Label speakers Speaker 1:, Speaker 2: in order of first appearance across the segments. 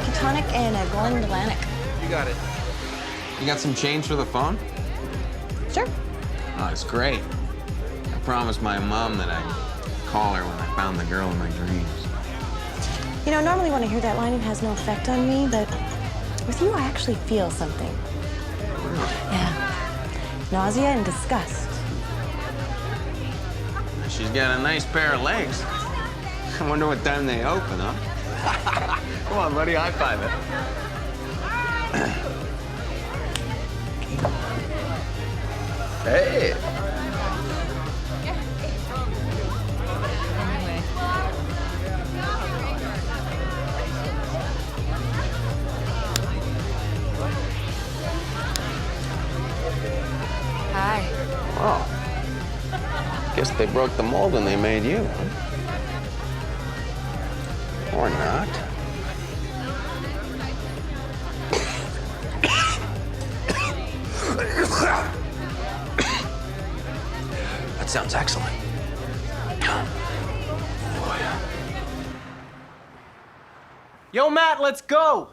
Speaker 1: Cherokee tonic and a Glen Atlantic.
Speaker 2: You got it. You got some change for the phone?
Speaker 1: Sure.
Speaker 2: Oh, it's great. I promised my mom that I'd call her when I found the girl in my dreams.
Speaker 1: You know, normally when I hear that line, it has no effect on me, but with you, I actually feel something. Yeah. Nausea and disgust.
Speaker 2: She's got a nice pair of legs. I wonder what time they open, huh? Come on, buddy, high five it. Hey.
Speaker 3: Hi.
Speaker 2: Oh. Guess they broke the mold when they made you, huh? Or not. That sounds excellent.
Speaker 4: Yo, Matt, let's go!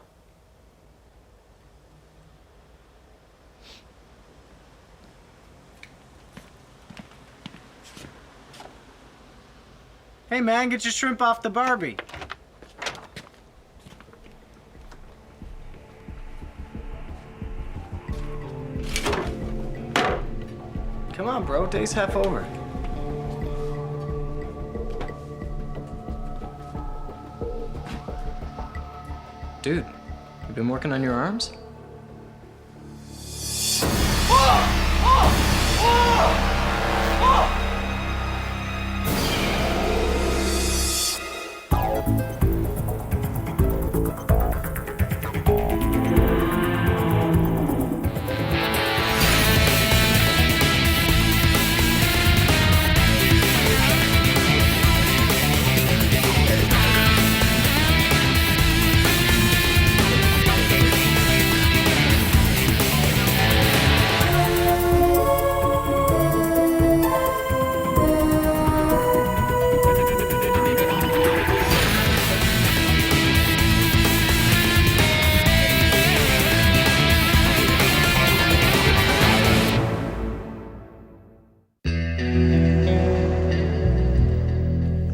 Speaker 4: Hey, man, get your shrimp off the Barbie. Come on, bro, day's half over. Dude, you been working on your arms?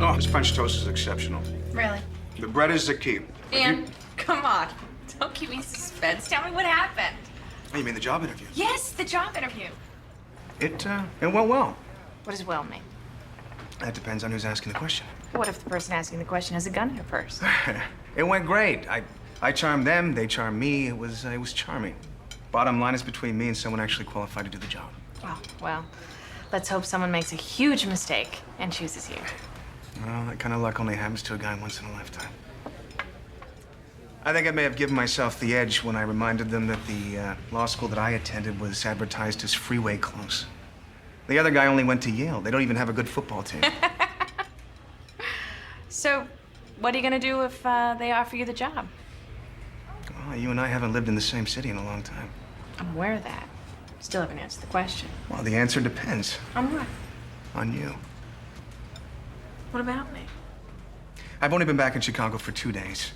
Speaker 5: Oh, this French toast is exceptional.
Speaker 3: Really?
Speaker 5: The bread is the key.
Speaker 3: Dan, come on. Don't keep me in suspense. Tell me what happened.
Speaker 5: Oh, you mean the job interview?
Speaker 3: Yes, the job interview.
Speaker 5: It went well.
Speaker 3: What does well mean?
Speaker 5: That depends on who's asking the question.
Speaker 3: What if the person asking the question has a gun in her purse?
Speaker 5: It went great. I charmed them, they charmed me. It was charming. Bottom line is between me and someone actually qualified to do the job.
Speaker 3: Oh, well, let's hope someone makes a huge mistake and chooses you.
Speaker 5: Well, that kind of luck only happens to a guy once in a lifetime. I think I may have given myself the edge when I reminded them that the law school that I attended was advertised as freeway close. The other guy only went to Yale. They don't even have a good football team.
Speaker 3: So, what are you gonna do if they offer you the job?
Speaker 5: Well, you and I haven't lived in the same city in a long time.
Speaker 3: I'm aware of that. Still haven't answered the question.
Speaker 5: Well, the answer depends
Speaker 3: On what?
Speaker 5: on you.
Speaker 3: What about me?
Speaker 5: I've only been back in Chicago for 2 days.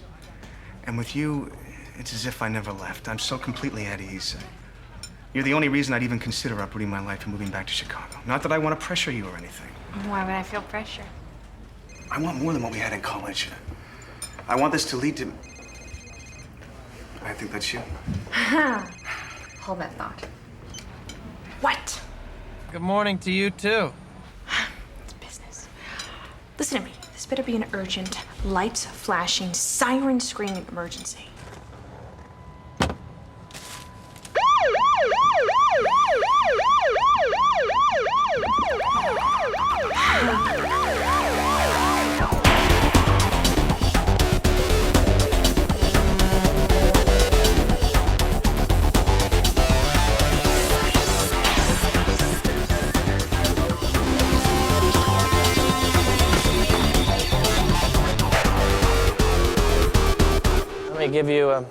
Speaker 5: And with you, it's as if I never left. I'm so completely at ease. You're the only reason I'd even consider uprooting my life and moving back to Chicago. Not that I want to pressure you or anything.
Speaker 3: Why would I feel pressure?
Speaker 5: I want more than what we had in college. I want this to lead to... I think that's you.
Speaker 3: Hold that thought. What?
Speaker 4: Good morning to you, too.
Speaker 3: It's business. Listen to me. This better be an urgent, lights flashing, siren screaming emergency.
Speaker 4: Let me give you a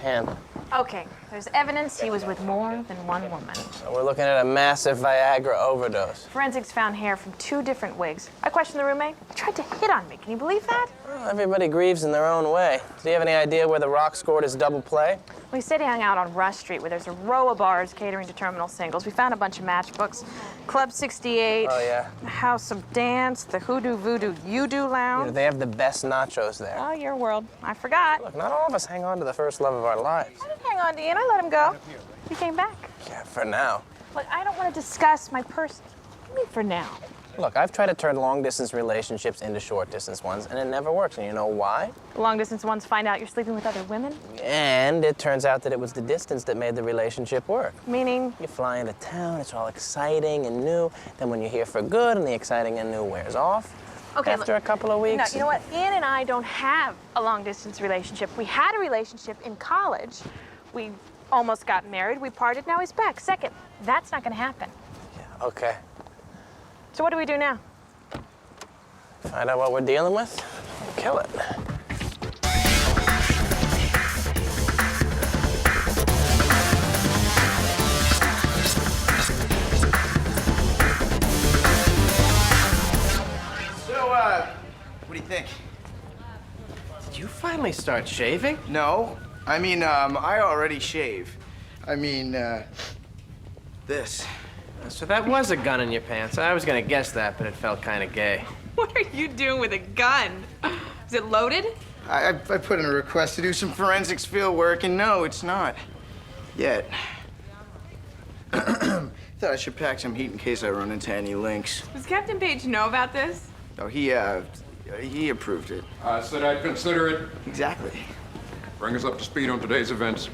Speaker 4: hand.
Speaker 3: Okay, there's evidence he was with more than one woman.
Speaker 4: So we're looking at a massive Viagra overdose.
Speaker 3: Forensics found hair from 2 different wigs. I questioned the roommate. He tried to hit on me. Can you believe that?
Speaker 4: Well, everybody grieves in their own way. Do you have any idea where The Rock scored his double play?
Speaker 3: We said he hung out on Rush Street, where there's a row of bars catering to terminal singles. We found a bunch of matchbooks. Club 68.
Speaker 4: Oh, yeah.
Speaker 3: The House of Dance, the Hoodoo Voodoo You-Do Lounge.
Speaker 4: You know, they have the best nachos there.
Speaker 3: Oh, your world. I forgot.
Speaker 4: Look, not all of us hang on to the first love of our lives.
Speaker 3: I didn't hang on to Ian. I let him go. He came back.
Speaker 4: Yeah, for now.
Speaker 3: Look, I don't want to discuss my personal... What do you mean for now?
Speaker 4: Look, I've tried to turn long-distance relationships into short-distance ones, and it never works. And you know why?
Speaker 3: The long-distance ones find out you're sleeping with other women?
Speaker 4: And it turns out that it was the distance that made the relationship work.
Speaker 3: Meaning?
Speaker 4: You fly into town, it's all exciting and new. Then when you're here for good and the exciting and new wears off,
Speaker 3: Okay,
Speaker 4: after
Speaker 3: look,
Speaker 4: a couple of weeks...
Speaker 3: No, you know what? Ian and I don't have a long-distance relationship. We had a relationship in college. We almost got married. We parted. Now he's back. Second, that's not going to happen.
Speaker 4: Yeah, okay.
Speaker 3: So what do we do now?
Speaker 4: Find out what we're dealing with, kill it.
Speaker 6: So, what do you think?
Speaker 4: Did you finally start shaving?
Speaker 6: No. I mean, I already shave. I mean, this.
Speaker 4: So that was a gun in your pants. I was gonna guess that, but it felt kind of gay.
Speaker 3: What are you doing with a gun? Is it loaded?
Speaker 6: I put in a request to do some forensics field work, and no, it's not. Yet. Thought I should pack some heat in case I run into any links.
Speaker 7: Does Captain Page know about this?
Speaker 6: Oh, he approved it.
Speaker 8: I said I'd consider it.
Speaker 6: Exactly.
Speaker 8: Bring us up to speed on today's events.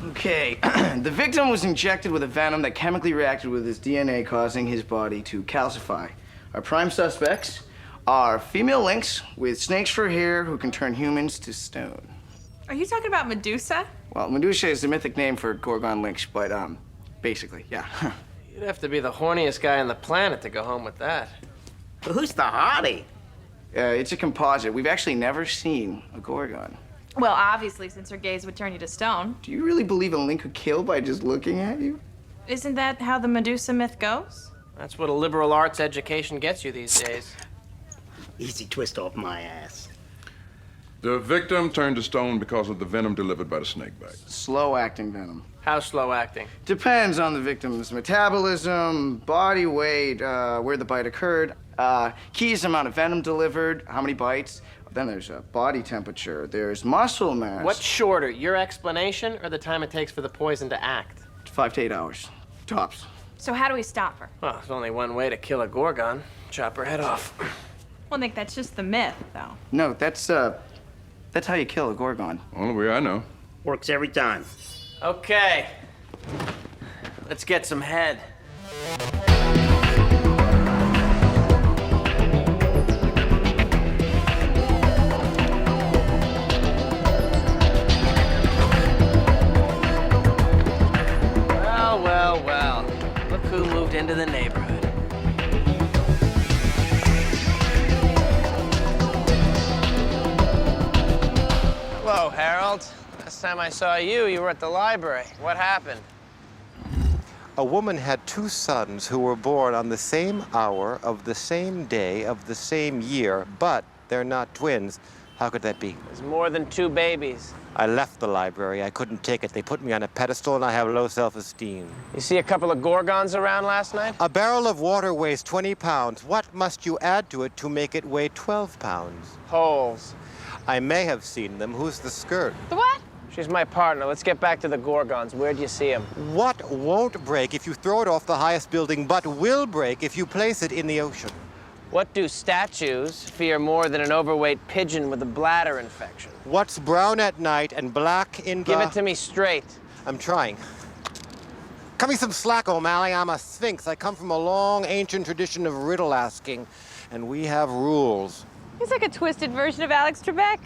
Speaker 6: Okay, the victim was injected with a venom that chemically reacted with his DNA, causing his body to calcify. Our prime suspects are female lynx with snakes for hair who can turn humans to stone.
Speaker 7: Are you talking about Medusa?
Speaker 6: Well, Medusa is the mythic name for Gorgon lynx, but basically, yeah.
Speaker 4: You'd have to be the horniest guy on the planet to go home with that.
Speaker 2: Who's the hottie?
Speaker 6: It's a composite. We've actually never seen a Gorgon.
Speaker 7: Well, obviously, since her gaze would turn you to stone.
Speaker 6: Do you really believe a lynx could kill by just looking at you?
Speaker 7: Isn't that how the Medusa myth goes?
Speaker 4: That's what a liberal arts education gets you these days.
Speaker 2: Easy twist off my ass.
Speaker 8: The victim turned to stone because of the venom delivered by the snake bite.
Speaker 6: Slow-acting venom.
Speaker 4: How slow acting?
Speaker 6: Depends on the victim's metabolism, body weight, where the bite occurred, keys amount of venom delivered, how many bites. Then there's body temperature, there's muscle mass.
Speaker 4: What's shorter, your explanation or the time it takes for the poison to act?
Speaker 6: 5 to 8 hours, tops.
Speaker 7: So how do we stop her?
Speaker 4: Well, there's only one way to kill a Gorgon. Chop her head off.
Speaker 7: Well, Nick, that's just the myth, though.
Speaker 6: No, that's how you kill a Gorgon.
Speaker 8: Only way I know.
Speaker 2: Works every time.
Speaker 4: Okay. Let's get some head. Well. Look who moved into the neighborhood. Hello, Harold. Last time I saw you, you were at the library. What happened?
Speaker 9: A woman had 2 sons who were born on the same hour of the same day of the same year, but they're not twins. How could that be?
Speaker 4: There's more than 2 babies.
Speaker 9: I left the library. I couldn't take it. They put me on a pedestal, and I have low self-esteem.
Speaker 4: You see a couple of Gorgons around last night?
Speaker 9: A barrel of water weighs 20 pounds. What must you add to it to make it weigh 12 pounds?
Speaker 4: Holes.
Speaker 9: I may have seen them. Who's the skirt?
Speaker 7: The what?
Speaker 4: She's my partner. Let's get back to the Gorgons. Where'd you see them?
Speaker 9: What won't break if you throw it off the highest building, but will break if you place it in the ocean?
Speaker 4: What do statues fear more than an overweight pigeon with a bladder infection?
Speaker 9: What's brown at night and black in
Speaker 4: Give it to me straight.
Speaker 9: I'm trying. Cut me some slack, O'Malley. I'm a sphinx. I come from a long, ancient tradition of riddle asking, and we have rules.
Speaker 7: He's like a twisted version of Alex Trebek.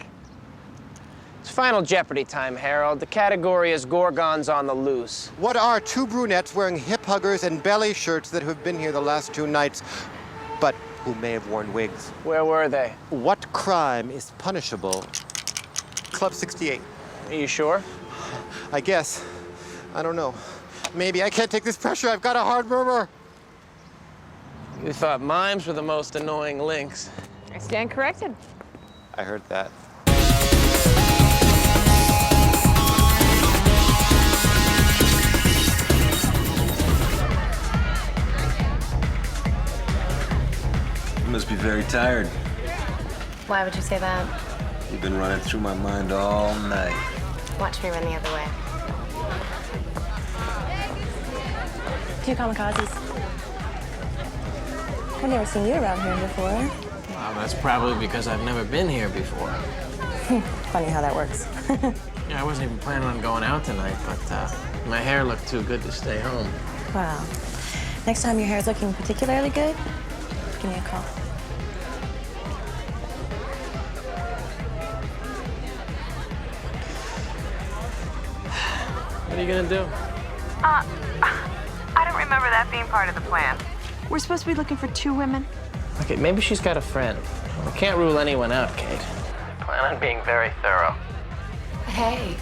Speaker 4: It's Final Jeopardy time, Harold. The category is Gorgons on the loose.
Speaker 9: What are 2 brunettes wearing hip huggers and belly shirts that have been here the last 2 nights, but who may have worn wigs?
Speaker 4: Where were they?
Speaker 9: What crime is punishable? Club 68.
Speaker 4: Are you sure?
Speaker 9: I guess. I don't know. Maybe. I can't take this pressure. I've got a hard murmur.
Speaker 4: You thought mimes were the most annoying links.
Speaker 7: I stand corrected.
Speaker 9: I heard that.
Speaker 10: You must be very tired.
Speaker 1: Why would you say that?
Speaker 10: You've been running through my mind all night.
Speaker 1: Watch me run the other way. 2 kamikazes. I've never seen you around here before.
Speaker 4: Wow, that's probably because I've never been here before.
Speaker 1: Funny how that works.
Speaker 4: Yeah, I wasn't even planning on going out tonight, but my hair looked too good to stay home.
Speaker 1: Wow. Next time your hair is looking particularly good, give me a call.
Speaker 4: What are you gonna do?
Speaker 3: I don't remember that being part of the plan. We're supposed to be looking for 2 women.
Speaker 4: Okay, maybe she's got a friend. We can't rule anyone out, Kate. Plan on being very thorough.
Speaker 1: Hey.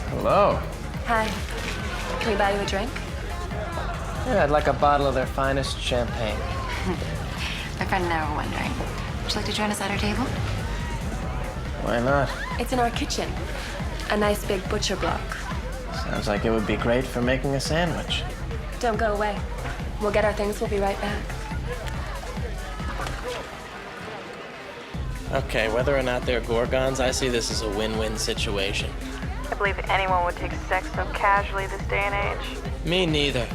Speaker 4: Hello.
Speaker 1: Hi. Can we buy you a drink?
Speaker 4: Yeah, I'd like a bottle of their finest champagne.
Speaker 1: My friend and I were wondering. Would you like to join us at our table?
Speaker 4: Why not?
Speaker 1: It's in our kitchen. A nice big butcher block.
Speaker 4: Sounds like it would be great for making a sandwich.
Speaker 1: Don't go away. We'll get our things. We'll be right back.
Speaker 4: Okay, whether or not they're Gorgons, I see this as a win-win situation.
Speaker 3: I believe anyone would take sex so casually this day and age.
Speaker 4: Me neither.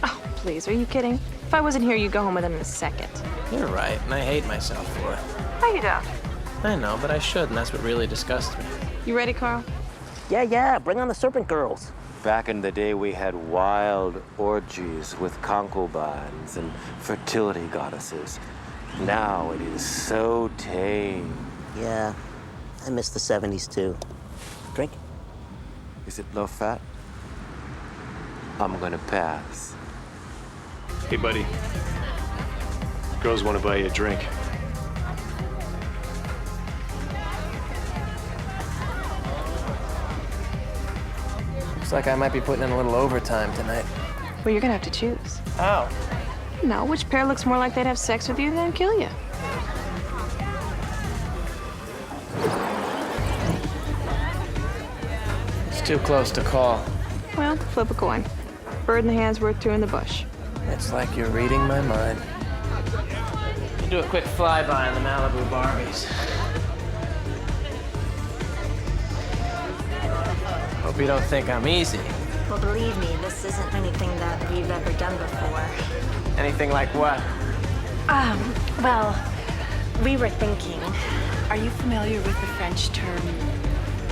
Speaker 3: Oh, please, are you kidding? If I wasn't here, you'd go home with him in a second.
Speaker 4: You're right, and I hate myself for it.
Speaker 3: No, you don't.
Speaker 4: I know, but I should, and that's what really disgusts me.
Speaker 3: You ready, Carl?
Speaker 4: Yeah, bring on the serpent girls.
Speaker 9: Back in the day, we had wild orgies with concubines and fertility goddesses. Now it is so tame.
Speaker 11: Yeah, I miss the 70s too. Drink?
Speaker 9: Is it low fat? I'm gonna pass.
Speaker 12: Hey, buddy. Girls want to buy you a drink.
Speaker 4: Looks like I might be putting in a little overtime tonight.
Speaker 3: Well, you're gonna have to choose.
Speaker 4: How?
Speaker 3: No, which pair looks more like they'd have sex with you than kill you?
Speaker 4: It's too close to call.
Speaker 3: Well, flip a coin. Bird in the hand's worth 2 in the bush.
Speaker 4: It's like you're reading my mind. You do a quick flyby on the Malibu Barbies. Hope you don't think I'm easy.
Speaker 13: Well, believe me, this isn't anything that we've ever done before.
Speaker 4: Anything like what?
Speaker 13: Well, we were thinking, are you familiar with the French term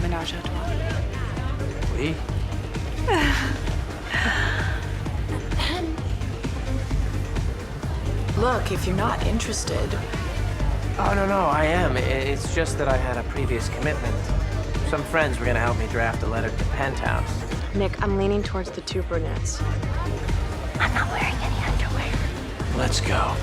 Speaker 13: ménage à trois?
Speaker 4: Oui.
Speaker 13: Look, if you're not interested.
Speaker 4: Oh, no, I am. It's just that I had a previous commitment. Some friends were gonna help me draft a letter to Penthouse.
Speaker 3: Nick, I'm leaning towards the 2 brunettes.
Speaker 13: I'm not wearing any underwear.
Speaker 4: Let's go.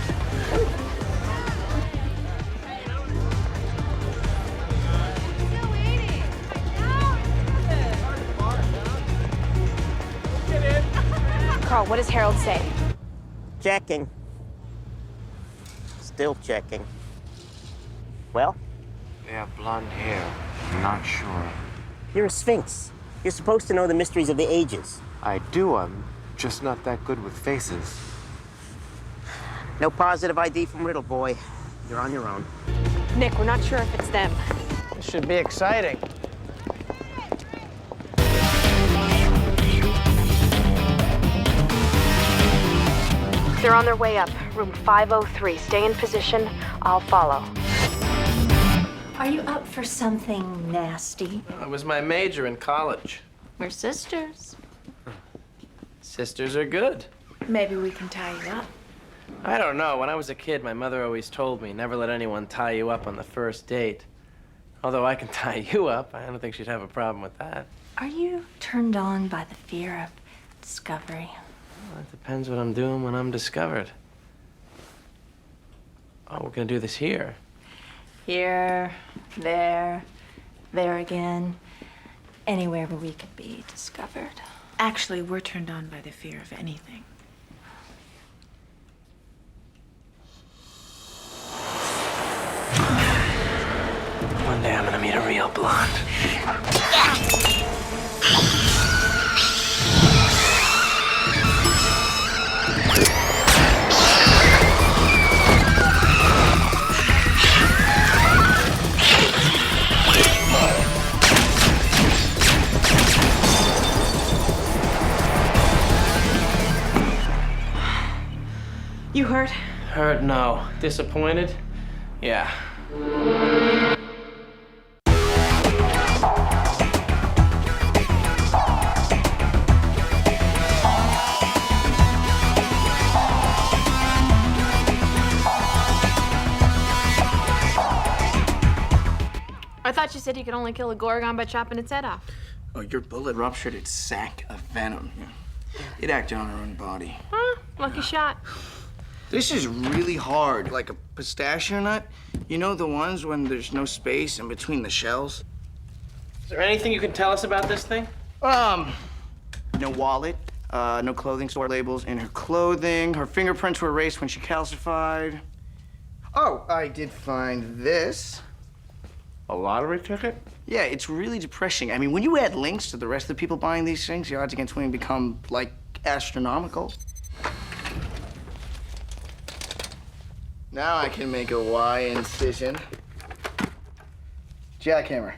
Speaker 3: Carl, what does Harold say?
Speaker 11: Checking. Still checking. Well?
Speaker 9: They have blonde hair. I'm not sure.
Speaker 11: You're a sphinx. You're supposed to know the mysteries of the ages.
Speaker 9: I do. I'm just not that good with faces.
Speaker 11: No positive ID from Riddle Boy. You're on your own.
Speaker 3: Nick, we're not sure if it's them.
Speaker 4: This should be exciting.
Speaker 3: They're on their way up. Room 503. Stay in position. I'll follow.
Speaker 13: Are you up for something nasty?
Speaker 4: It was my major in college.
Speaker 13: We're sisters.
Speaker 4: Sisters are good.
Speaker 13: Maybe we can tie you up.
Speaker 4: I don't know. When I was a kid, my mother always told me never let anyone tie you up on the first date. Although I can tie you up, I don't think she'd have a problem with that.
Speaker 13: Are you turned on by the fear of discovery?
Speaker 4: Well, it depends what I'm doing when I'm discovered. Oh, we're gonna do this here.
Speaker 13: Here, there again. Anywhere where we could be discovered.
Speaker 14: Actually, we're turned on by the fear of anything.
Speaker 4: One day I'm gonna meet a real blonde.
Speaker 7: You hurt?
Speaker 4: Hurt? No. Disappointed? Yeah.
Speaker 3: I thought you said you could only kill a Gorgon by chopping its head off.
Speaker 6: Oh, your bullet ruptured its sac of venom. It acted on her own body.
Speaker 3: Huh? Lucky shot.
Speaker 6: This is really hard. Like a pistachio nut. You know the ones when there's no space in between the shells?
Speaker 4: Is there anything you can tell us about this thing?
Speaker 6: No wallet, no clothing store labels in her clothing. Her fingerprints were erased when she calcified. Oh, I did find this.
Speaker 4: A lottery ticket?
Speaker 6: Yeah, it's really depressing. I mean, when you add links to the rest of the people buying these things, the odds against winning become, like, astronomical. Now I can make a Y incision. Jackhammer.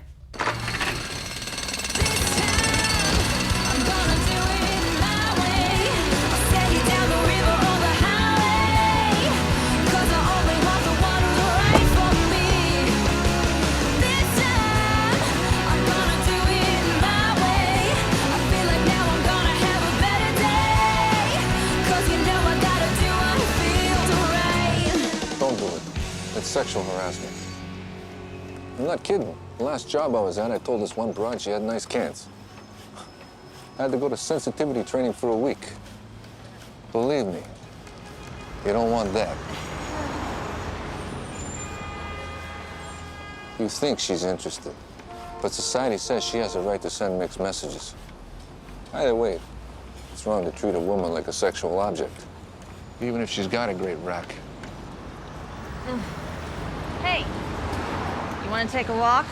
Speaker 15: Don't do it. It's sexual harassment. I'm not kidding. The last job I was at, I told this one broad she had nice cans. I had to go to sensitivity training for a week. Believe me, you don't want that. You think she's interested, but society says she has a right to send mixed messages. Either way, it's wrong to treat a woman like a sexual object, even if she's got a great rack.
Speaker 7: Hey, you want to take a walk?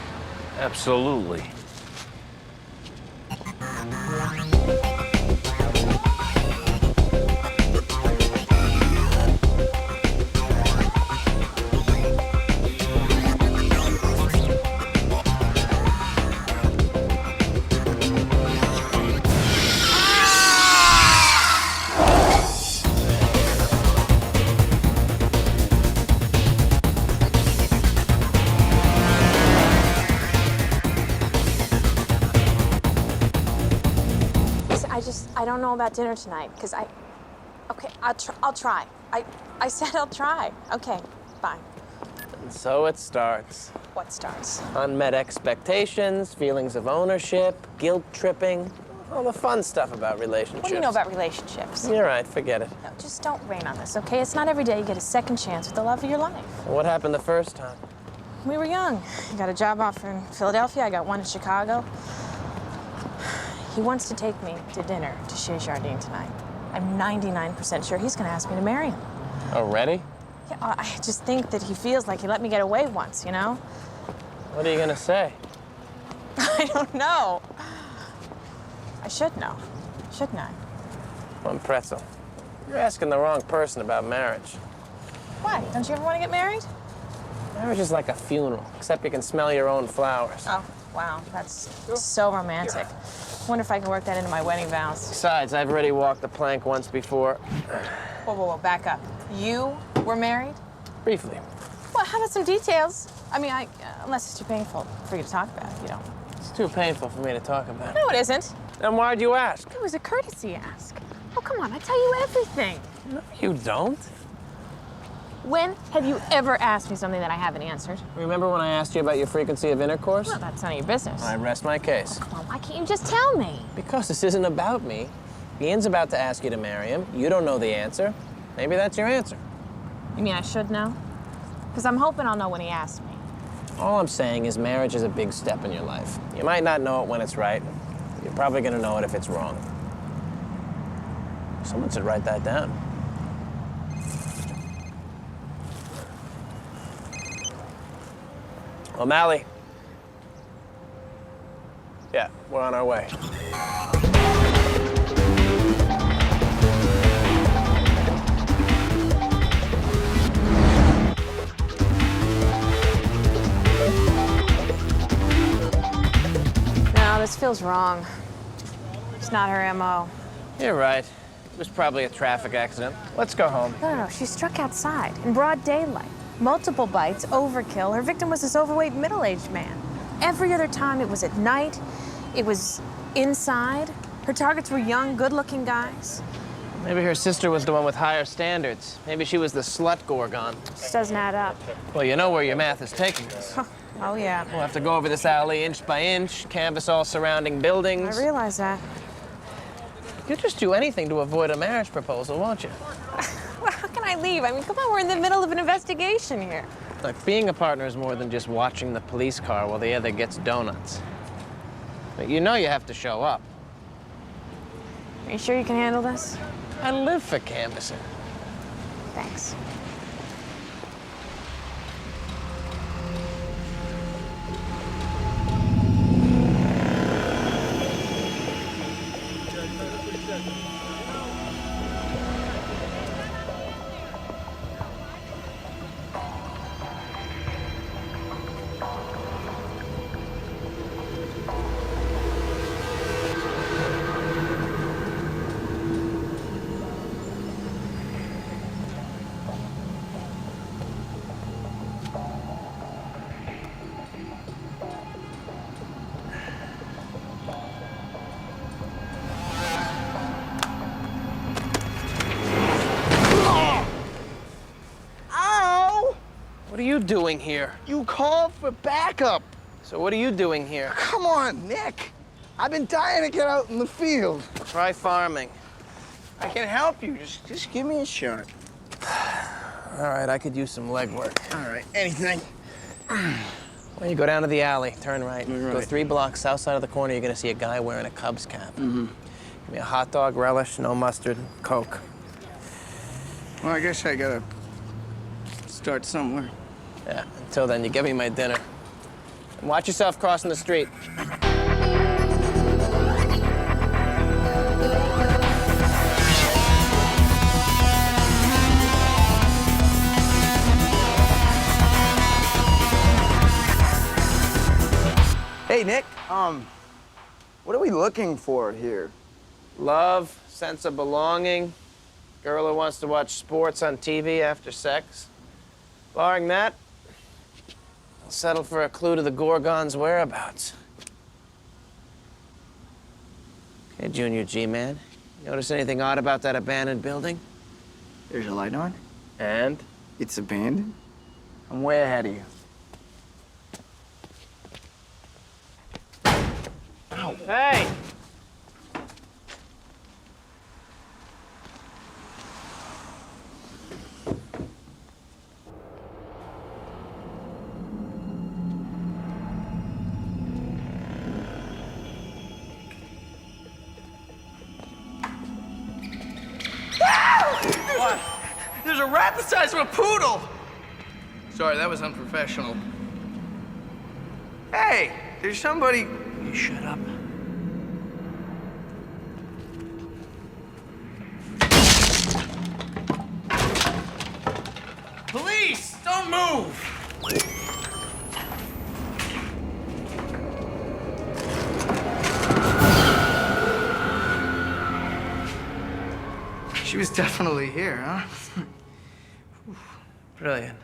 Speaker 12: Absolutely.
Speaker 3: I don't know about dinner tonight, because okay, I'll try. I said I'll try. Okay, fine.
Speaker 4: And so it starts.
Speaker 3: What starts?
Speaker 4: Unmet expectations, feelings of ownership, guilt tripping, all the fun stuff about relationships.
Speaker 3: What do you know about relationships?
Speaker 4: You're right, forget it.
Speaker 3: No, just don't rain on this, okay? It's not every day you get a second chance with the love of your life.
Speaker 4: What happened the first time?
Speaker 3: We were young. You got a job offer in Philadelphia, I got one in Chicago. He wants to take me to dinner to Chez Jardin tonight. I'm 99% sure he's gonna ask me to marry him.
Speaker 4: Already?
Speaker 3: Yeah, I just think that he feels like he let me get away once, you know?
Speaker 4: What are you gonna say?
Speaker 3: I don't know. I should know, shouldn't I?
Speaker 4: One pretzel. You're asking the wrong person about marriage.
Speaker 3: Why? Don't you ever want to get married?
Speaker 4: Marriage is like a funeral, except you can smell your own flowers.
Speaker 3: Oh, wow, that's so romantic. Wonder if I can work that into my wedding vows.
Speaker 4: Besides, I've already walked the plank once before.
Speaker 3: Whoa, back up. You were married?
Speaker 4: Briefly.
Speaker 3: Well, how about some details? I mean, unless it's too painful for you to talk about, you know.
Speaker 4: It's too painful for me to talk about.
Speaker 3: No, it isn't.
Speaker 4: Then why'd you ask?
Speaker 3: It was a courtesy ask. Oh, come on, I tell you everything.
Speaker 4: No, you don't.
Speaker 3: When have you ever asked me something that I haven't answered?
Speaker 4: Remember when I asked you about your frequency of intercourse?
Speaker 3: Well, that's none of your business.
Speaker 4: I rest my case.
Speaker 3: Oh, come on, why can't you just tell me?
Speaker 4: Because this isn't about me. Ian's about to ask you to marry him. You don't know the answer. Maybe that's your answer.
Speaker 3: You mean I should know? Because I'm hoping I'll know when he asks me.
Speaker 4: All I'm saying is marriage is a big step in your life. You might not know it when it's right. You're probably gonna know it if it's wrong. Someone should write that down. O'Malley, Yeah, we're on our way.
Speaker 3: No, this feels wrong. It's not her MO.
Speaker 4: You're right. It was probably a traffic accident. Let's go home.
Speaker 3: No, she struck outside in broad daylight. Multiple bites, overkill. Her victim was this overweight, middle-aged man. Every other time it was at night, it was inside. Her targets were young, good-looking guys.
Speaker 4: Maybe her sister was the one with higher standards. Maybe she was the slut Gorgon.
Speaker 3: This doesn't add up.
Speaker 4: Well, you know where your math is taking us.
Speaker 3: Oh, yeah.
Speaker 4: We'll have to go over this alley inch by inch, canvass all surrounding buildings.
Speaker 3: I realize that.
Speaker 4: You'll just do anything to avoid a marriage proposal, won't you?
Speaker 3: Well, how can I leave? I mean, come on, we're in the middle of an investigation here.
Speaker 4: Look, being a partner is more than just watching the police car while the other gets donuts. But you know you have to show up.
Speaker 3: Are you sure you can handle this?
Speaker 4: I live for canvassing.
Speaker 3: Thanks.
Speaker 4: What are you doing here?
Speaker 6: You called for backup.
Speaker 4: So what are you doing here?
Speaker 6: Come on, Nick. I've been dying to get out in the field.
Speaker 4: Try farming.
Speaker 6: I can help you. Just give me a shot.
Speaker 4: All right, I could use some legwork.
Speaker 6: All right, anything.
Speaker 4: Well, you go down to the alley, turn right. Go 3 blocks south side of the corner, you're gonna see a guy wearing a Cubs cap. Give me a hot dog, relish, no mustard, Coke.
Speaker 6: Well, I guess I gotta start somewhere.
Speaker 4: Yeah, until then, you give me my dinner. And watch yourself crossing the street.
Speaker 6: Hey, Nick, what are we looking for here?
Speaker 4: Love, sense of belonging, girl who wants to watch sports on TV after sex. Barring that, I'll settle for a clue to the Gorgons' whereabouts. Hey, Junior G-Man, notice anything odd about that abandoned building?
Speaker 6: There's a light on.
Speaker 4: And?
Speaker 6: It's abandoned. I'm way ahead of you. Ow.
Speaker 4: Hey!
Speaker 6: What? There's a rat the size of a poodle! Sorry, that was unprofessional. Hey, there's somebody...
Speaker 4: You shut up.
Speaker 6: Police! Don't move! She was definitely here, huh?
Speaker 4: Brilliant.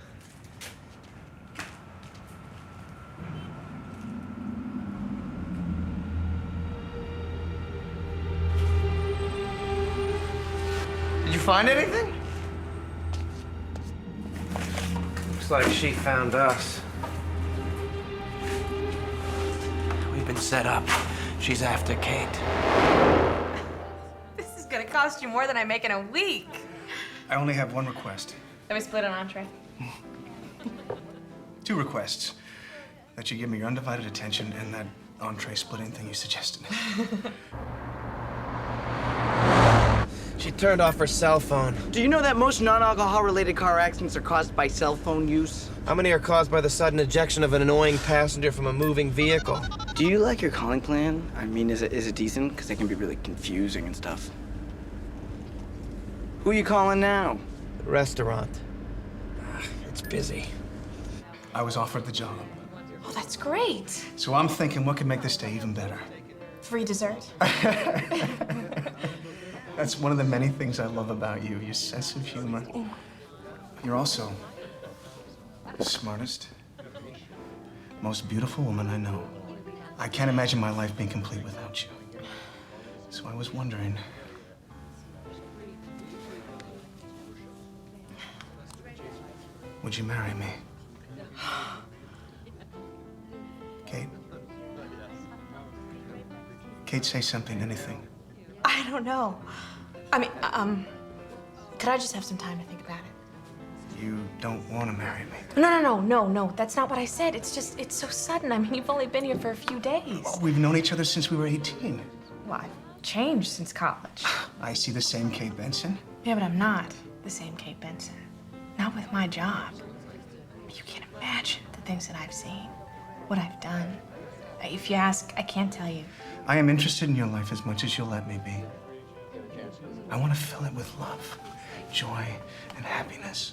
Speaker 6: Did you find anything?
Speaker 4: Looks like she found us. We've been set up. She's after Kate.
Speaker 7: This is gonna cost you more than I make in a week.
Speaker 5: I only have one request.
Speaker 7: Let me split an entree.
Speaker 5: 2 requests. That you give me your undivided attention and that entree splitting thing you suggested.
Speaker 4: She's She turned off her cell phone.
Speaker 6: Do you know that most non-alcohol related car accidents are caused by cell phone use?
Speaker 4: How many are caused by the sudden ejection of an annoying passenger from a moving vehicle?
Speaker 6: Do you like your calling plan? I mean, is it decent? Because it can be really confusing and stuff. Who are you calling now?
Speaker 4: The restaurant. It's busy.
Speaker 5: I was offered the job.
Speaker 3: Oh, that's great.
Speaker 5: So I'm thinking, what could make this day even better?
Speaker 3: Free dessert.
Speaker 5: That's one of the many things I love about you, your sense of humor. You're also the smartest, most beautiful woman I know. I can't imagine my life being complete without you. So I was wondering, would you marry me? Kate? Kate, say something, anything.
Speaker 3: I don't know. I mean, could I just have some time to think about it?
Speaker 5: You don't want to marry me.
Speaker 3: No. That's not what I said. It's just, it's so sudden. I mean, you've only been here for a few days.
Speaker 5: Oh, we've known each other since we were 18.
Speaker 3: Well, I've changed since college.
Speaker 5: I see the same Kate Benson.
Speaker 3: Yeah, but I'm not the same Kate Benson. Not with my job. You can't imagine the things that I've seen, what I've done. If you ask, I can't tell you.
Speaker 5: I am interested in your life as much as you'll let me be. I want to fill it with love, joy, and happiness.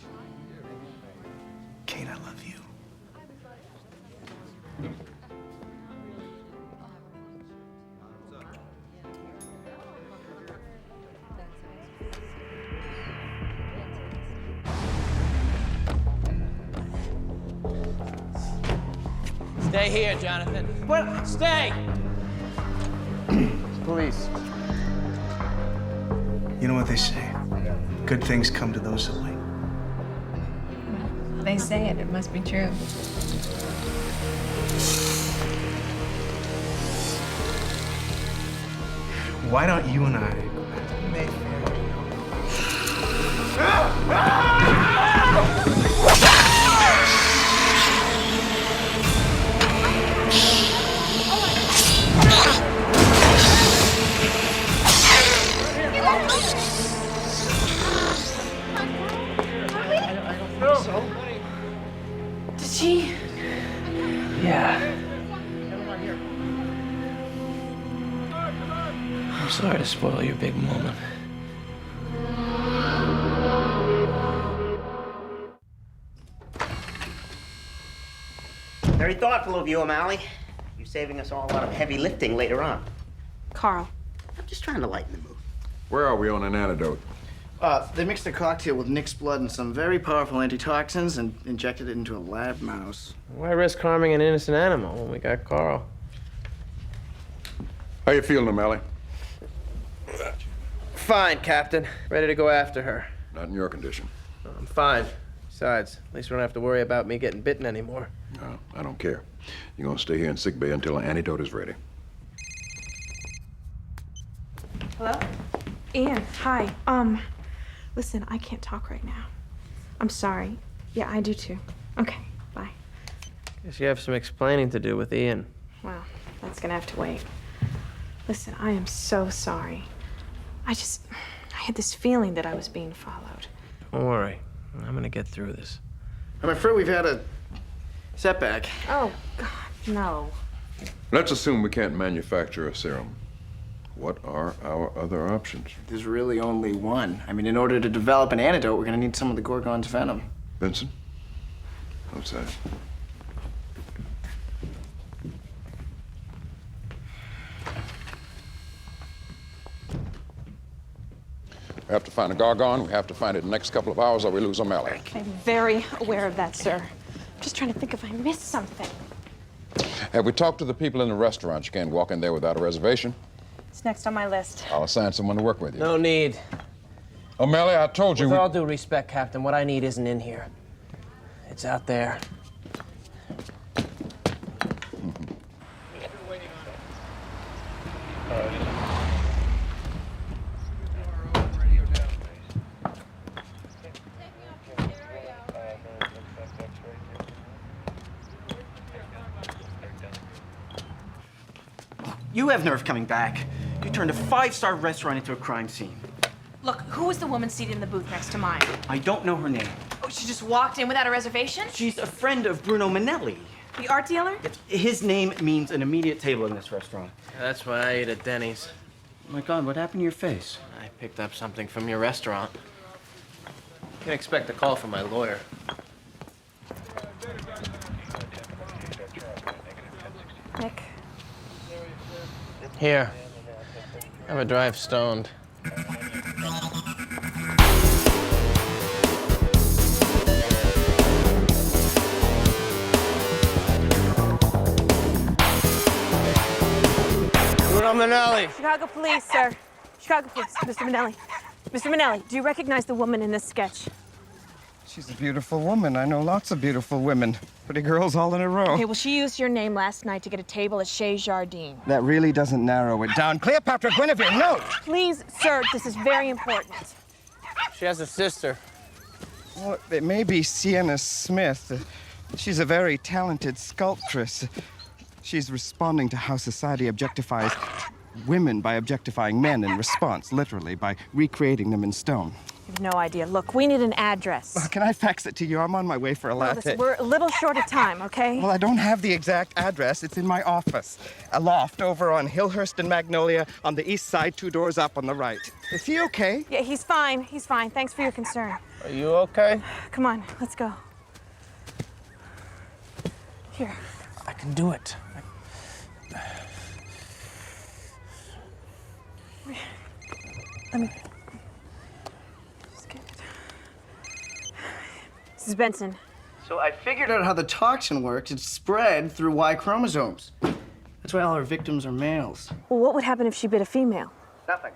Speaker 5: Kate, I love you.
Speaker 4: Stay here, Jonathan. What? Stay!
Speaker 6: Police.
Speaker 5: You know what they say? Good things come to those who wait.
Speaker 3: They say it. It must be true.
Speaker 5: Why don't you and I go back to Mayfair?
Speaker 3: Did she?
Speaker 4: Yeah. I'm sorry to spoil your big moment.
Speaker 11: Very thoughtful of you, O'Malley. You're saving us all a lot of heavy lifting later on.
Speaker 3: Carl.
Speaker 11: I'm just trying to lighten the mood.
Speaker 8: Where are we on an antidote?
Speaker 6: They mixed a cocktail with Nick's blood and some very powerful antitoxins and injected it into a lab mouse.
Speaker 4: Why risk harming an innocent animal when we got Carl?
Speaker 8: How you feeling, O'Malley?
Speaker 4: Fine, Captain. Ready to go after her.
Speaker 8: Not in your condition.
Speaker 4: I'm fine. Besides, at least we don't have to worry about me getting bitten anymore.
Speaker 8: No, I don't care. You're gonna stay here in sick bay until an antidote is ready.
Speaker 3: Hello? Ian, hi. Listen, I can't talk right now. I'm sorry. Yeah, I do too. Okay, bye.
Speaker 4: Guess you have some explaining to do with Ian.
Speaker 3: Well, that's gonna have to wait. Listen, I am so sorry. I had this feeling that I was being followed.
Speaker 4: Don't worry. I'm gonna get through this.
Speaker 6: I'm afraid we've had a setback.
Speaker 3: Oh, God, no.
Speaker 8: Let's assume we can't manufacture a serum. What are our other options?
Speaker 6: There's really only one. I mean, in order to develop an antidote, we're gonna need some of the Gorgon's venom.
Speaker 8: Benson? Outside. We have to find a Gorgon. We have to find it in the next couple of hours or we lose O'Malley.
Speaker 3: I'm very aware of that, sir. I'm just trying to think if I missed something.
Speaker 8: Have we talked to the people in the restaurant? You can't walk in there without a reservation.
Speaker 3: It's next on my list.
Speaker 8: I'll assign someone to work with you.
Speaker 4: No need.
Speaker 8: O'Malley, I told you.
Speaker 4: With all due respect, Captain, what I need isn't in here. It's out there.
Speaker 6: You have nerve coming back. You turned a 5-star restaurant into a crime scene.
Speaker 3: Look, who was the woman seated in the booth next to mine?
Speaker 16: I don't know her name.
Speaker 3: Oh, she just walked in without a reservation?
Speaker 16: She's a friend of Bruno Manelli.
Speaker 3: The art dealer?
Speaker 16: His name means an immediate table in this restaurant.
Speaker 4: That's why I ate at Denny's.
Speaker 16: Oh my God, what happened to your face?
Speaker 4: I picked up something from your restaurant. Can't expect a call from my lawyer.
Speaker 3: Nick.
Speaker 4: Here. Have a drive stoned. Bruno Manelli.
Speaker 3: Chicago police, sir. Chicago police. Mr. Manelli. Mr. Manelli, do you recognize the woman in this sketch?
Speaker 17: She's a beautiful woman. I know lots of beautiful women. Pretty girls all in a row.
Speaker 3: Okay, well, she used your name last night to get a table at Chez Jardin.
Speaker 17: That really doesn't narrow it down. Cleopatra Guinevere, no!
Speaker 3: Please, sir, this is very important.
Speaker 4: She has a sister.
Speaker 17: Well, it may be Sienna Smith. She's a very talented sculptress. She's responding to how society objectifies women by objectifying men in response, literally, by recreating them in stone.
Speaker 3: You have no idea. Look, we need an address.
Speaker 17: Well, can I fax it to you? I'm on my way for a latte.
Speaker 3: Listen, we're a little short of time, okay?
Speaker 17: Well, I don't have the exact address. It's in my office. A loft over on Hillhurst and Magnolia on the east side, 2 doors up on the right. Is he okay?
Speaker 3: Yeah, he's fine. He's fine. Thanks for your concern.
Speaker 4: Are you okay?
Speaker 3: Come on, let's go. Here.
Speaker 4: I can do it.
Speaker 3: Let me... Just get it. This is Benson.
Speaker 6: So I figured out how the toxin works. It's spread through Y chromosomes. That's why all our victims are males.
Speaker 3: Well, what would happen if she bit a female?
Speaker 6: Nothing.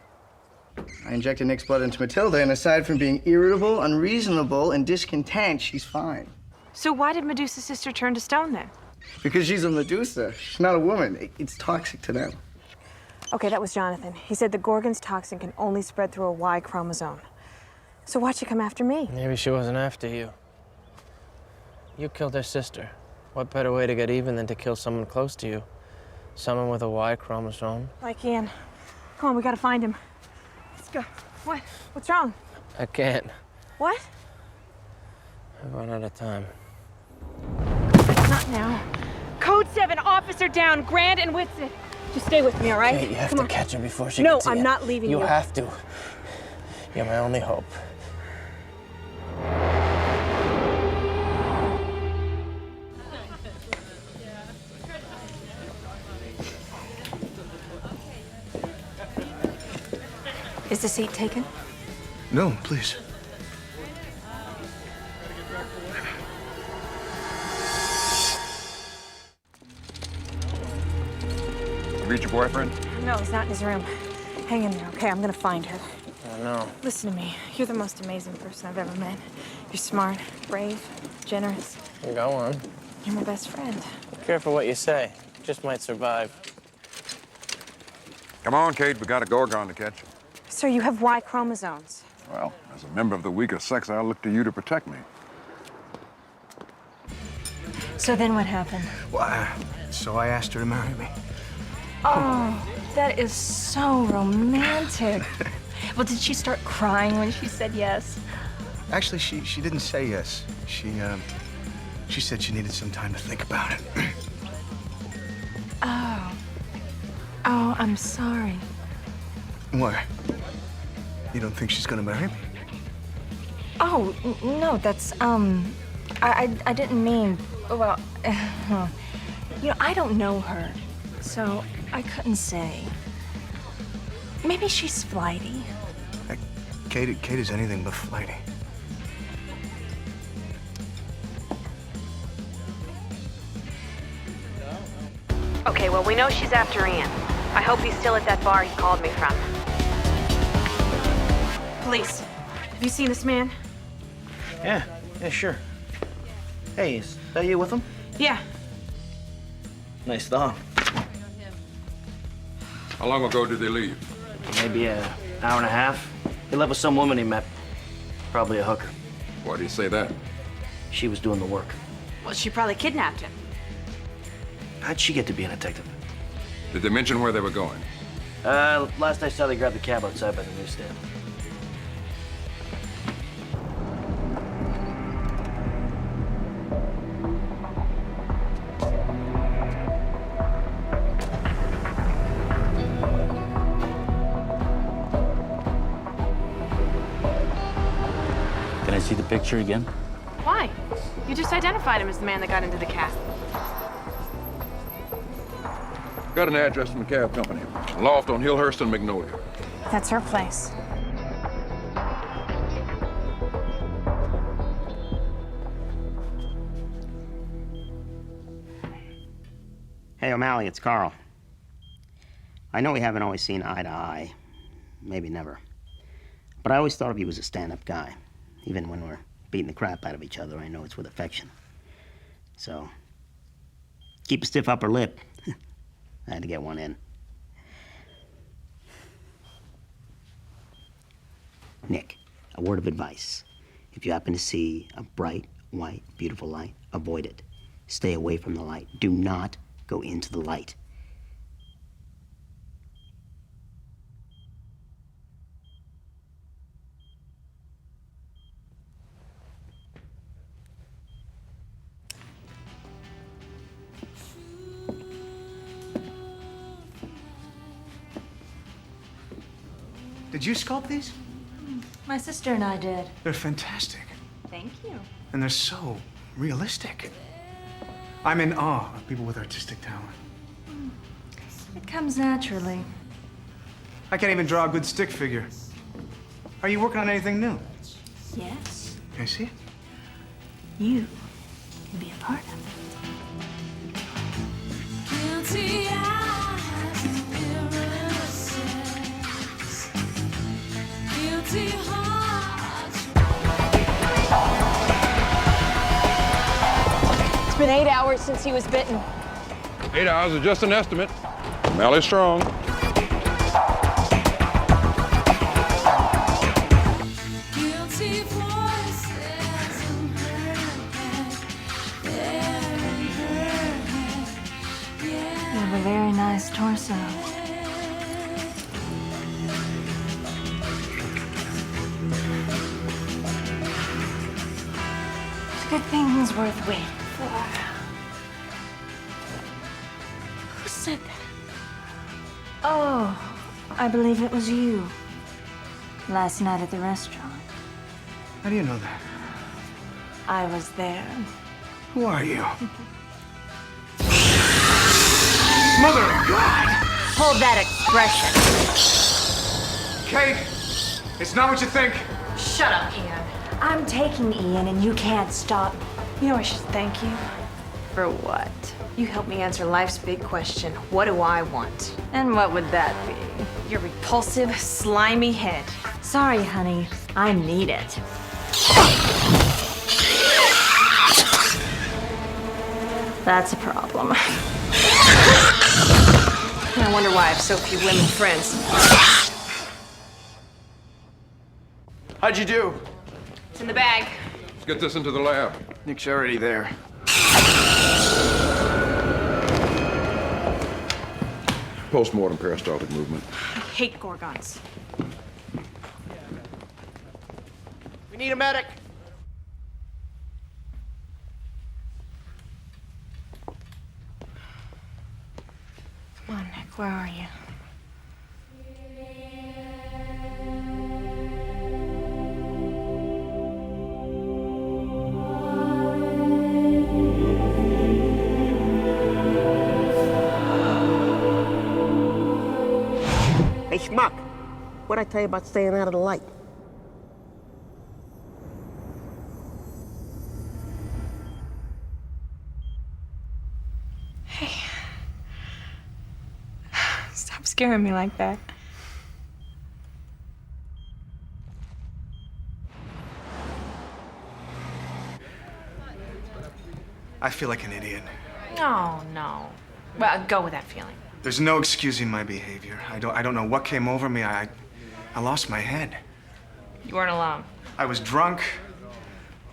Speaker 6: I injected Nick's blood into Matilda, and aside from being irritable, unreasonable, and discontent, she's fine.
Speaker 3: So why did Medusa's sister turn to stone then?
Speaker 6: Because she's a Medusa. She's not a woman. It's toxic to them.
Speaker 3: Okay, that was Jonathan. He said the Gorgons toxin can only spread through a Y chromosome. So why'd she come after me?
Speaker 4: Maybe she wasn't after you. You killed her sister. What better way to get even than to kill someone close to you? Someone with a Y chromosome.
Speaker 3: Like Ian. Come on, we gotta find him. Let's go. What? What's wrong?
Speaker 4: I can't.
Speaker 3: What?
Speaker 4: I've run out of time.
Speaker 3: Not now. Code 7, officer down, Grand and Whitson. Just stay with me, all right?
Speaker 4: Kate, you have
Speaker 3: Come
Speaker 4: to
Speaker 3: on.
Speaker 4: catch her before she
Speaker 3: No,
Speaker 4: gets here.
Speaker 3: I'm not leaving you.
Speaker 4: You have to. You're my only hope.
Speaker 13: Is the seat taken?
Speaker 5: No, please.
Speaker 8: Meet your boyfriend?
Speaker 3: No, he's not in his room. Hang in there, okay? I'm gonna find her.
Speaker 4: I know.
Speaker 3: Listen to me. You're the most amazing person I've ever met. You're smart, brave, generous.
Speaker 4: Go on.
Speaker 3: You're my best friend.
Speaker 4: Be careful what you say. Just might survive.
Speaker 8: Come on, Kate. We got a Gorgon to catch.
Speaker 3: Sir, you have Y chromosomes.
Speaker 8: Well, as a member of the weaker sex, I'll look to you to protect me.
Speaker 13: So then what happened?
Speaker 5: Well, so I asked her to marry me.
Speaker 13: Oh, that is so romantic. Well, did she start crying when she said yes?
Speaker 5: Actually, she didn't say yes. She said she needed some time to think about it.
Speaker 13: Oh. Oh, I'm sorry.
Speaker 5: Why? You don't think she's gonna marry me?
Speaker 13: Oh, no, that's, I didn't mean, well, you know, I don't know her, so I couldn't say. Maybe she's flighty.
Speaker 5: Kate is anything but flighty.
Speaker 1: Okay, well, we know she's after Ian. I hope he's still at that bar he called me from.
Speaker 3: Police, have you seen this man?
Speaker 16: Yeah, sure. Hey, is that you with him?
Speaker 3: Yeah.
Speaker 16: Nice thong.
Speaker 8: How long ago did they leave?
Speaker 16: Maybe an hour and a half. He left with some woman he met. Probably a hooker.
Speaker 8: Why do you say that?
Speaker 16: She was doing the work.
Speaker 3: Well, she probably kidnapped him.
Speaker 16: How'd she get to be a detective?
Speaker 8: Did they mention where they were going?
Speaker 16: Last I saw, they grabbed the cab outside by the newsstand. picture again?
Speaker 3: Why? You just identified him as the man that got into the cab.
Speaker 8: Got an address from the cab company. Loft on Hillhurst and Magnolia.
Speaker 3: That's her place.
Speaker 11: Hey, O'Malley, it's Carl. I know we haven't always seen eye to eye. Maybe never. But I always thought of you as a stand-up guy. Even when we're beating the crap out of each other, I know it's with affection. So, keep a stiff upper lip. I had to get one in. Nick, a word of advice. If you happen to see a bright, white, beautiful light, avoid it. Stay away from the light. Do not go into the light.
Speaker 5: Did you sculpt these?
Speaker 13: My sister and I did.
Speaker 5: They're fantastic.
Speaker 13: Thank you.
Speaker 5: And they're so realistic. I'm in awe of people with artistic talent.
Speaker 13: It comes naturally.
Speaker 5: I can't even draw a good stick figure. Are you working on anything new?
Speaker 13: Yes.
Speaker 5: Can I see it?
Speaker 13: You can be a part of it.
Speaker 18: Guilty as innocence. Guilty hearts.
Speaker 3: It's been 8 hours since he was bitten.
Speaker 8: 8 hours is just an estimate. O'Malley's strong.
Speaker 18: Guilty voices in her head. They're in her head. Yeah.
Speaker 13: You have a very nice torso. It's a good thing he's worth waiting for. Who said that? Oh, I believe it was you. Last night at the restaurant.
Speaker 5: How do you know that?
Speaker 13: I was there.
Speaker 5: Who are you? Mother of God!
Speaker 13: Hold that expression.
Speaker 5: Kate, it's not what you think.
Speaker 3: Shut up, Ian.
Speaker 13: I'm taking Ian, and you can't stop me.
Speaker 3: You know I should thank you. For what? You helped me answer life's big question. What do I want?
Speaker 13: And what would that be?
Speaker 3: Your repulsive, slimy head.
Speaker 13: Sorry, honey. I need it. That's a problem.
Speaker 3: I wonder why I have so few women friends.
Speaker 6: How'd you do?
Speaker 3: It's in the bag.
Speaker 8: Let's get this into the lab.
Speaker 6: Nick's already there.
Speaker 8: Post-mortem peristaltic movement.
Speaker 3: I hate Gorgons.
Speaker 4: We need a medic.
Speaker 3: Come on, Nick, where are you?
Speaker 11: Hey, schmuck. What'd I tell you about staying out of the light?
Speaker 3: Hey. Stop scaring me like that.
Speaker 5: I feel like an idiot.
Speaker 3: No, no. Well, go with that feeling.
Speaker 5: There's no excusing my behavior. I don't know what came over me. I lost my head.
Speaker 3: You weren't alone.
Speaker 5: I was drunk.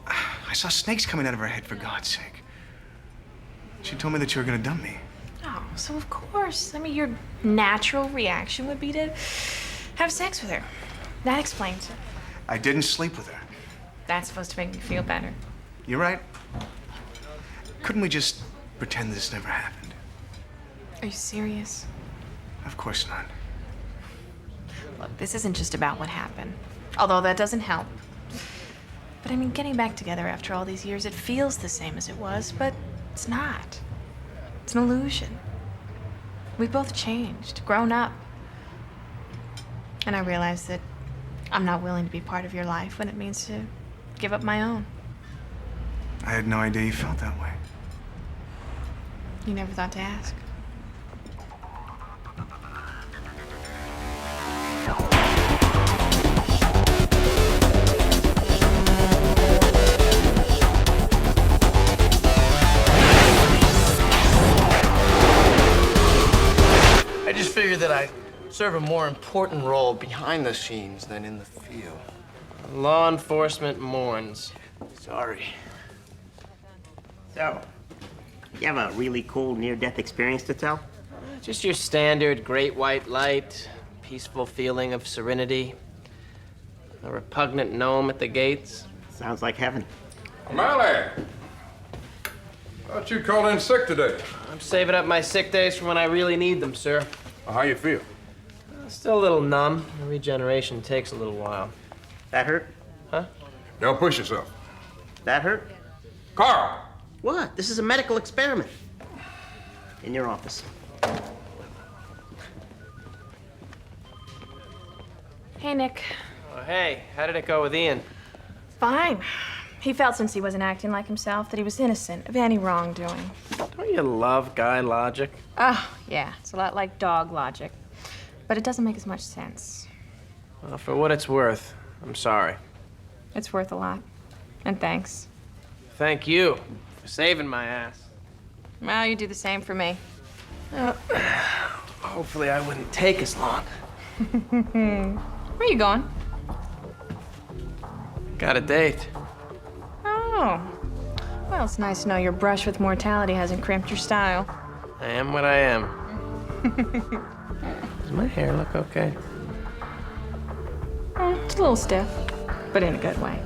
Speaker 5: I saw snakes coming out of her head, for God's sake. She told me that you were gonna dump me.
Speaker 3: Oh, so of course. I mean, your natural reaction would be to have sex with her. That explains it.
Speaker 5: I didn't sleep with her.
Speaker 3: That's supposed to make me feel better.
Speaker 5: You're right. Couldn't we just pretend this never happened?
Speaker 3: Are you serious?
Speaker 5: Of course not.
Speaker 3: Look, this isn't just about what happened. Although that doesn't help. But I mean, getting back together after all these years, it feels the same as it was, but it's not. It's an illusion. We've both changed, grown up. And I realize that I'm not willing to be part of your life when it means to give up my own.
Speaker 5: I had no idea you felt that way.
Speaker 3: You never thought to ask.
Speaker 6: I just figured that I serve a more important role behind the scenes than in the field.
Speaker 4: Law enforcement mourns.
Speaker 6: Sorry.
Speaker 11: So, you have a really cool near-death experience to tell?
Speaker 4: Just your standard great white light, peaceful feeling of serenity, a repugnant gnome at the gates.
Speaker 11: Sounds like heaven.
Speaker 8: O'Malley! Thought you called in sick today.
Speaker 4: I'm saving up my sick days for when I really need them, sir.
Speaker 8: How you feel?
Speaker 4: Still a little numb. Regeneration takes a little while.
Speaker 11: That hurt?
Speaker 4: Huh?
Speaker 8: Don't push yourself.
Speaker 11: That hurt?
Speaker 8: Carl!
Speaker 11: What? This is a medical experiment. In your office.
Speaker 3: Hey, Nick.
Speaker 4: Oh, hey, how did it go with Ian?
Speaker 3: Fine. He felt since he wasn't acting like himself that he was innocent of any wrongdoing.
Speaker 4: Don't you love guy logic?
Speaker 3: Oh, yeah. It's a lot like dog logic. But it doesn't make as much sense.
Speaker 4: Well, for what it's worth, I'm sorry.
Speaker 3: It's worth a lot. And thanks.
Speaker 4: Thank you for saving my ass.
Speaker 3: Well, you do the same for me.
Speaker 4: Hopefully I wouldn't take as long.
Speaker 3: Where you going?
Speaker 4: Got a date.
Speaker 3: Oh. Well, it's nice to know your brush with mortality hasn't crimped your style.
Speaker 4: I am what I am. Does my hair look okay?
Speaker 3: It's a little stiff, but in a good way.